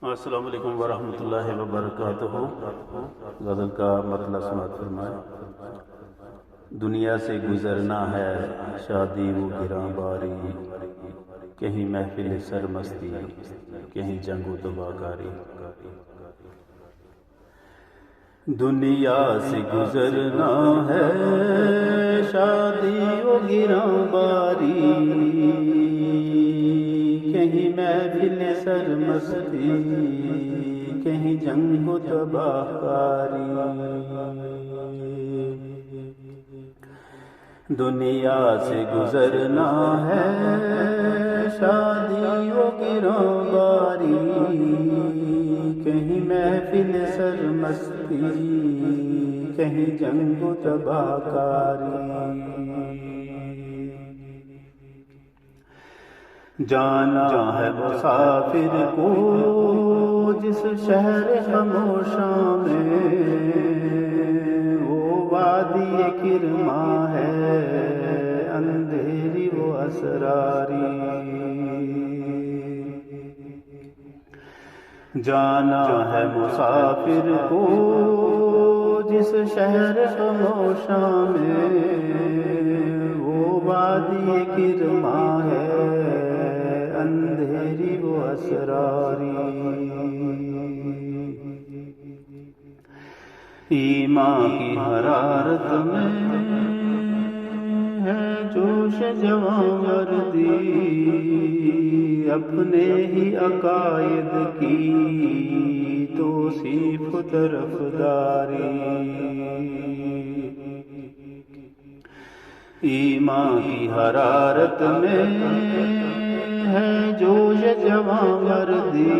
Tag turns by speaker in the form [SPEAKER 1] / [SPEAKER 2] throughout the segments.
[SPEAKER 1] السلام علیکم ورحمۃ اللہ وبرکاتہ۔ غزل کا مطلب سماعت فرمائے۔ دنیا سے گزرنا ہے شادی و گراں باری، کہیں محفل سرمستی کہیں جنگ و تباکاری۔ دنیا سے گزرنا ہے شادی و گراں باری، کہیں محفل سرمستی کہیں جنگ و تباہ کاری۔ دنیا سے گزرنا ہے شادی و گراں باری، کہیں محفل سرمستی کہیں جنگ و تباہ کاری۔ جانا ہے مسافر کو جس شہر خاموشاں میں، وہ وادی کرما ہے اندھیری و اسراری۔ جانا ہے مسافر کو جس شہر خاموشاں میں، وہ وادی کرما ہے اندھیری و اسراری۔ ایمان کی حرارت میں ہے جوش جواں مردی، اپنے ہی عقائد کی توصیف طرفداری۔ ایمان کی حرارت میں ہے جوش جواں مردی،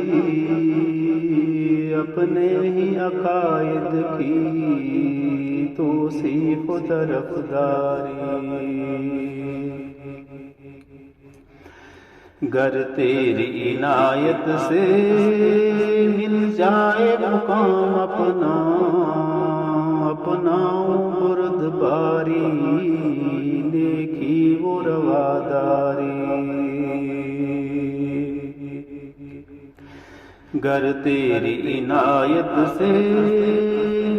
[SPEAKER 1] اپنے ہی عقائد کی توصیف و طرفداری۔ گر تیری عنایت سے مل جائے مقام اپنا، اپناؤں بردباری نیکی و رواداری۔ گر تیری عنایت سے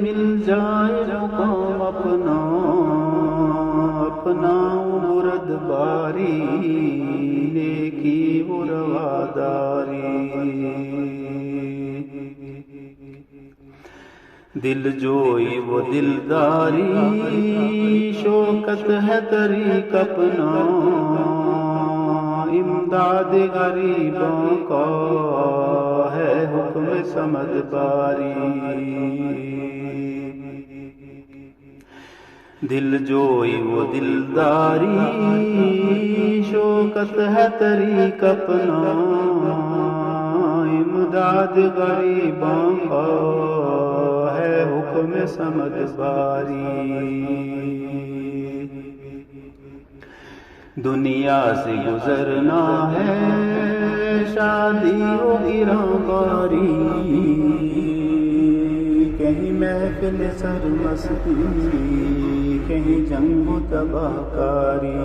[SPEAKER 1] مل جائے مقام اپنا، اپناؤں بردباری نیکی و رواداری۔ دل جوئی وہ دلداری شوکت ہے طریق اپنا، امداد غریبوں کا ہے حکم صمد باری۔ دل جوئی وہ دلداری شوکت ہے طریق اپنا، امداد غریبوں کا ہے حکم صمد باری۔ دنیا سے گزرنا ہے شادی و گراں باری، کہیں محفل سرمستی کہیں جنگ و تباہ کاری۔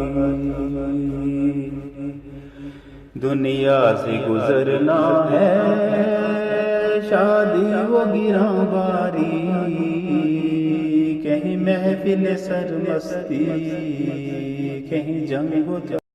[SPEAKER 1] دنیا سے گزرنا ہے شادی و گراں باری، کہیں محفل سرمستی کہیں جنگ و